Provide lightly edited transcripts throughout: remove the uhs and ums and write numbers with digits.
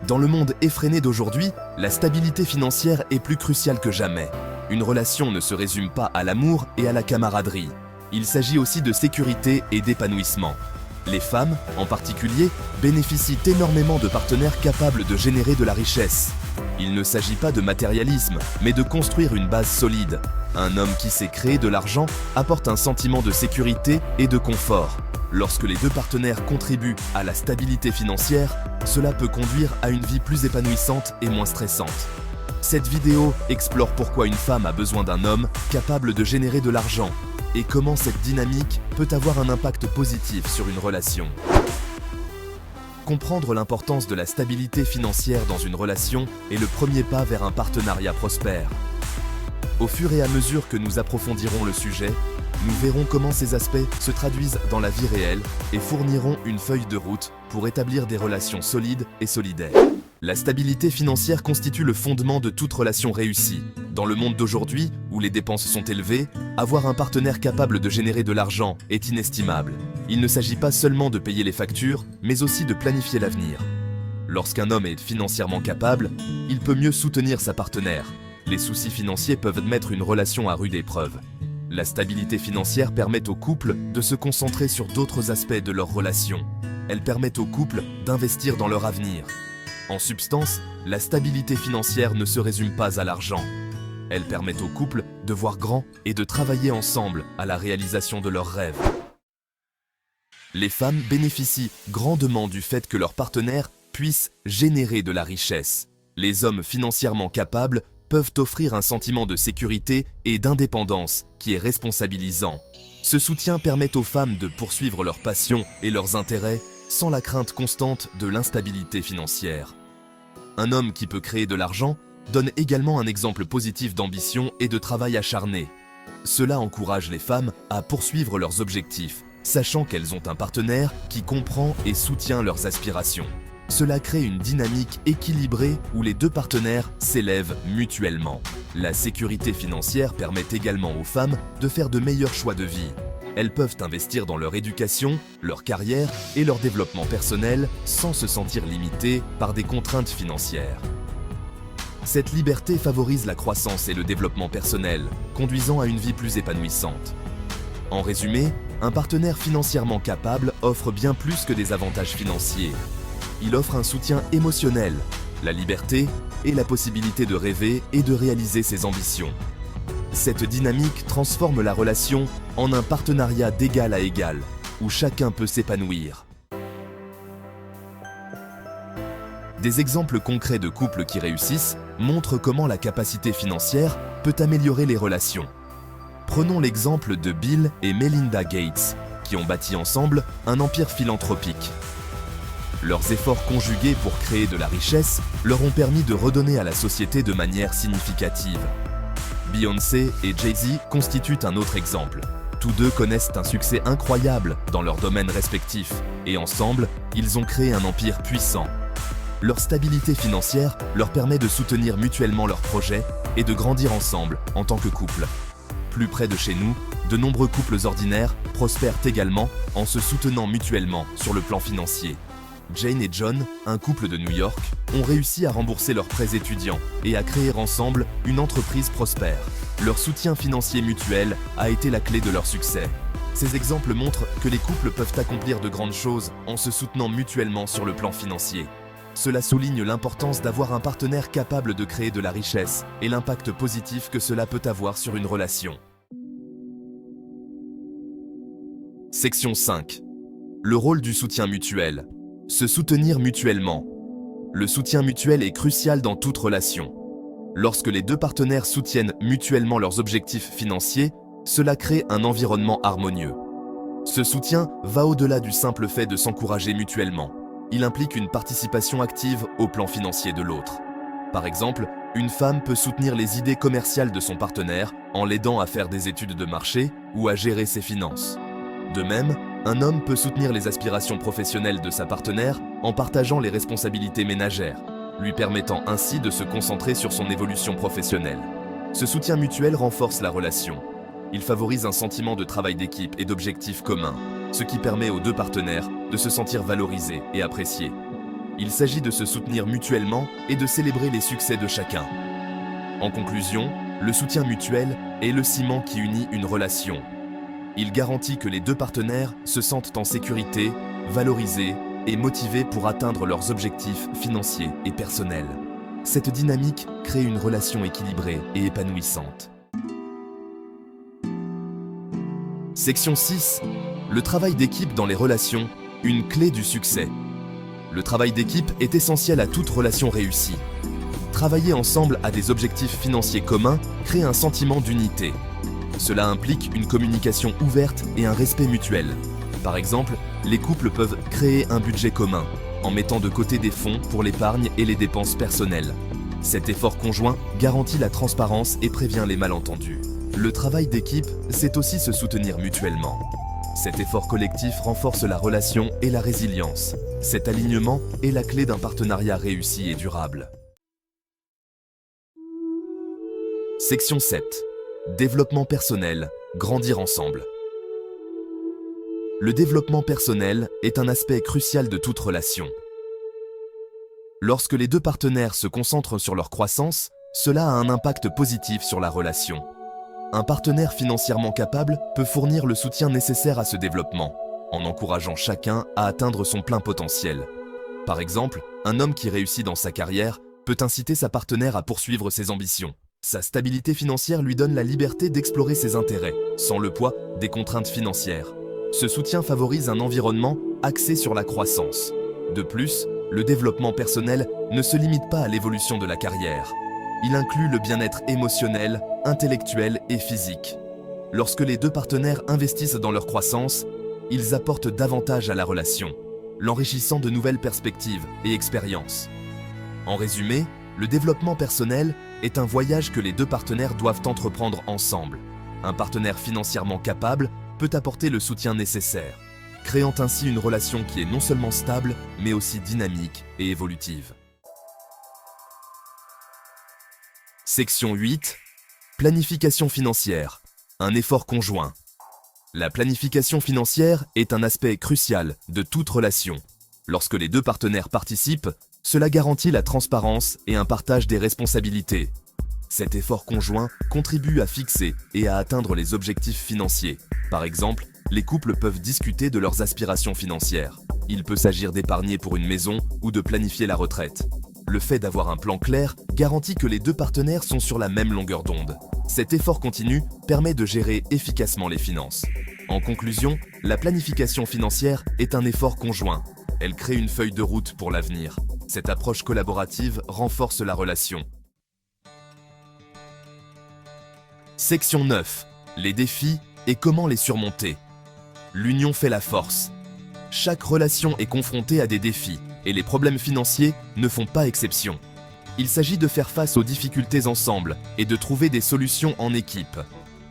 Dans le monde effréné d'aujourd'hui, la stabilité financière est plus cruciale que jamais. Une relation ne se résume pas à l'amour et à la camaraderie. Il s'agit aussi de sécurité et d'épanouissement. Les femmes, en particulier, bénéficient énormément de partenaires capables de générer de la richesse. Il ne s'agit pas de matérialisme, mais de construire une base solide. Un homme qui sait créer de l'argent apporte un sentiment de sécurité et de confort. Lorsque les deux partenaires contribuent à la stabilité financière, cela peut conduire à une vie plus épanouissante et moins stressante. Cette vidéo explore pourquoi une femme a besoin d'un homme capable de générer de l'argent et comment cette dynamique peut avoir un impact positif sur une relation. Comprendre l'importance de la stabilité financière dans une relation est le premier pas vers un partenariat prospère. Au fur et à mesure que nous approfondirons le sujet, nous verrons comment ces aspects se traduisent dans la vie réelle et fourniront une feuille de route pour établir des relations solides et solidaires. La stabilité financière constitue le fondement de toute relation réussie. Dans le monde d'aujourd'hui, où les dépenses sont élevées, avoir un partenaire capable de générer de l'argent est inestimable. Il ne s'agit pas seulement de payer les factures, mais aussi de planifier l'avenir. Lorsqu'un homme est financièrement capable, il peut mieux soutenir sa partenaire. Les soucis financiers peuvent mettre une relation à rude épreuve. La stabilité financière permet au couple de se concentrer sur d'autres aspects de leur relation. Elle permet au couple d'investir dans leur avenir. En substance, la stabilité financière ne se résume pas à l'argent. Elle permet au couple de voir grand et de travailler ensemble à la réalisation de leurs rêves. Les femmes bénéficient grandement du fait que leur partenaire puisse générer de la richesse. Les hommes financièrement capables peuvent offrir un sentiment de sécurité et d'indépendance qui est responsabilisant. Ce soutien permet aux femmes de poursuivre leurs passions et leurs intérêts sans la crainte constante de l'instabilité financière. Un homme qui peut créer de l'argent donne également un exemple positif d'ambition et de travail acharné. Cela encourage les femmes à poursuivre leurs objectifs, sachant qu'elles ont un partenaire qui comprend et soutient leurs aspirations. Cela crée une dynamique équilibrée où les deux partenaires s'élèvent mutuellement. La sécurité financière permet également aux femmes de faire de meilleurs choix de vie. Elles peuvent investir dans leur éducation, leur carrière et leur développement personnel sans se sentir limitées par des contraintes financières. Cette liberté favorise la croissance et le développement personnel, conduisant à une vie plus épanouissante. En résumé, un partenaire financièrement capable offre bien plus que des avantages financiers. Il offre un soutien émotionnel, la liberté et la possibilité de rêver et de réaliser ses ambitions. Cette dynamique transforme la relation en un partenariat d'égal à égal, où chacun peut s'épanouir. Des exemples concrets de couples qui réussissent montrent comment la capacité financière peut améliorer les relations. Prenons l'exemple de Bill et Melinda Gates, qui ont bâti ensemble un empire philanthropique. Leurs efforts conjugués pour créer de la richesse leur ont permis de redonner à la société de manière significative. Beyoncé et Jay-Z constituent un autre exemple. Tous deux connaissent un succès incroyable dans leurs domaines respectifs et ensemble, ils ont créé un empire puissant. Leur stabilité financière leur permet de soutenir mutuellement leurs projets et de grandir ensemble en tant que couple. Plus près de chez nous, de nombreux couples ordinaires prospèrent également en se soutenant mutuellement sur le plan financier. Jane et John, un couple de New York, ont réussi à rembourser leurs prêts étudiants et à créer ensemble une entreprise prospère. Leur soutien financier mutuel a été la clé de leur succès. Ces exemples montrent que les couples peuvent accomplir de grandes choses en se soutenant mutuellement sur le plan financier. Cela souligne l'importance d'avoir un partenaire capable de créer de la richesse et l'impact positif que cela peut avoir sur une relation. Section 5. Le rôle du soutien mutuel. Se soutenir mutuellement. Le soutien mutuel est crucial dans toute relation. Lorsque les deux partenaires soutiennent mutuellement leurs objectifs financiers, cela crée un environnement harmonieux. Ce soutien va au-delà du simple fait de s'encourager mutuellement. Il implique une participation active au plan financier de l'autre. Par exemple, une femme peut soutenir les idées commerciales de son partenaire en l'aidant à faire des études de marché ou à gérer ses finances. De même, un homme peut soutenir les aspirations professionnelles de sa partenaire en partageant les responsabilités ménagères, lui permettant ainsi de se concentrer sur son évolution professionnelle. Ce soutien mutuel renforce la relation. Il favorise un sentiment de travail d'équipe et d'objectifs communs, ce qui permet aux deux partenaires de se sentir valorisés et appréciés. Il s'agit de se soutenir mutuellement et de célébrer les succès de chacun. En conclusion, le soutien mutuel est le ciment qui unit une relation. Il garantit que les deux partenaires se sentent en sécurité, valorisés et motivés pour atteindre leurs objectifs financiers et personnels. Cette dynamique crée une relation équilibrée et épanouissante. Section 6. Le travail d'équipe dans les relations, une clé du succès. Le travail d'équipe est essentiel à toute relation réussie. Travailler ensemble à des objectifs financiers communs crée un sentiment d'unité. Cela implique une communication ouverte et un respect mutuel. Par exemple, les couples peuvent créer un budget commun, en mettant de côté des fonds pour l'épargne et les dépenses personnelles. Cet effort conjoint garantit la transparence et prévient les malentendus. Le travail d'équipe, c'est aussi se soutenir mutuellement. Cet effort collectif renforce la relation et la résilience. Cet alignement est la clé d'un partenariat réussi et durable. Section 7. Développement personnel, grandir ensemble. Le développement personnel est un aspect crucial de toute relation. Lorsque les deux partenaires se concentrent sur leur croissance, cela a un impact positif sur la relation. Un partenaire financièrement capable peut fournir le soutien nécessaire à ce développement, en encourageant chacun à atteindre son plein potentiel. Par exemple, un homme qui réussit dans sa carrière peut inciter sa partenaire à poursuivre ses ambitions. Sa stabilité financière lui donne la liberté d'explorer ses intérêts, sans le poids des contraintes financières. Ce soutien favorise un environnement axé sur la croissance. De plus, le développement personnel ne se limite pas à l'évolution de la carrière. Il inclut le bien-être émotionnel, intellectuel et physique. Lorsque les deux partenaires investissent dans leur croissance, ils apportent davantage à la relation, l'enrichissant de nouvelles perspectives et expériences. En résumé, le développement personnel est un voyage que les deux partenaires doivent entreprendre ensemble. Un partenaire financièrement capable peut apporter le soutien nécessaire, créant ainsi une relation qui est non seulement stable, mais aussi dynamique et évolutive. Section 8. Planification financière, un effort conjoint. La planification financière est un aspect crucial de toute relation. Lorsque les deux partenaires participent, cela garantit la transparence et un partage des responsabilités. Cet effort conjoint contribue à fixer et à atteindre les objectifs financiers. Par exemple, les couples peuvent discuter de leurs aspirations financières. Il peut s'agir d'épargner pour une maison ou de planifier la retraite. Le fait d'avoir un plan clair garantit que les deux partenaires sont sur la même longueur d'onde. Cet effort continu permet de gérer efficacement les finances. En conclusion, la planification financière est un effort conjoint. Elle crée une feuille de route pour l'avenir. Cette approche collaborative renforce la relation. Section 9. Les défis et comment les surmonter. L'union fait la force. Chaque relation est confrontée à des défis, et les problèmes financiers ne font pas exception. Il s'agit de faire face aux difficultés ensemble et de trouver des solutions en équipe.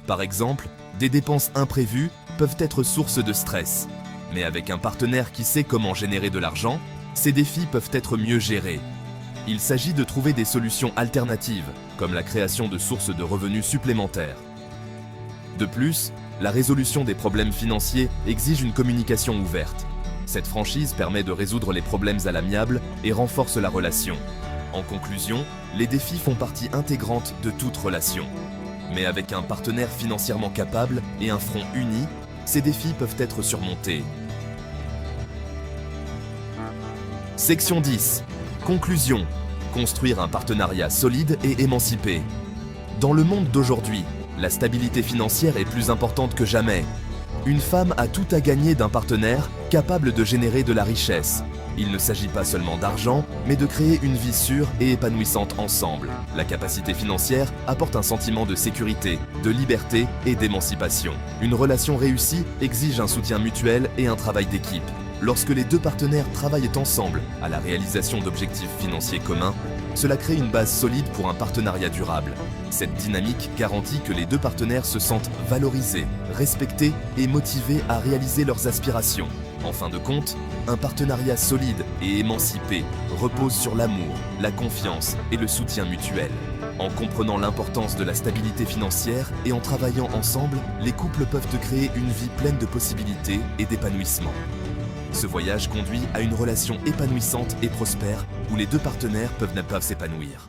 Par exemple, des dépenses imprévues peuvent être source de stress. Mais avec un partenaire qui sait comment générer de l'argent, ces défis peuvent être mieux gérés. Il s'agit de trouver des solutions alternatives, comme la création de sources de revenus supplémentaires. De plus, la résolution des problèmes financiers exige une communication ouverte. Cette franchise permet de résoudre les problèmes à l'amiable et renforce la relation. En conclusion, les défis font partie intégrante de toute relation. Mais avec un partenaire financièrement capable et un front uni, ces défis peuvent être surmontés. Section 10. Conclusion. Construire un partenariat solide et émancipé. Dans le monde d'aujourd'hui, la stabilité financière est plus importante que jamais. Une femme a tout à gagner d'un partenaire capable de générer de la richesse. Il ne s'agit pas seulement d'argent, mais de créer une vie sûre et épanouissante ensemble. La capacité financière apporte un sentiment de sécurité, de liberté et d'émancipation. Une relation réussie exige un soutien mutuel et un travail d'équipe. Lorsque les deux partenaires travaillent ensemble à la réalisation d'objectifs financiers communs, cela crée une base solide pour un partenariat durable. Cette dynamique garantit que les deux partenaires se sentent valorisés, respectés et motivés à réaliser leurs aspirations. En fin de compte, un partenariat solide et émancipé repose sur l'amour, la confiance et le soutien mutuel. En comprenant l'importance de la stabilité financière et en travaillant ensemble, les couples peuvent créer une vie pleine de possibilités et d'épanouissement. Ce voyage conduit à une relation épanouissante et prospère où les deux partenaires peuvent s'épanouir.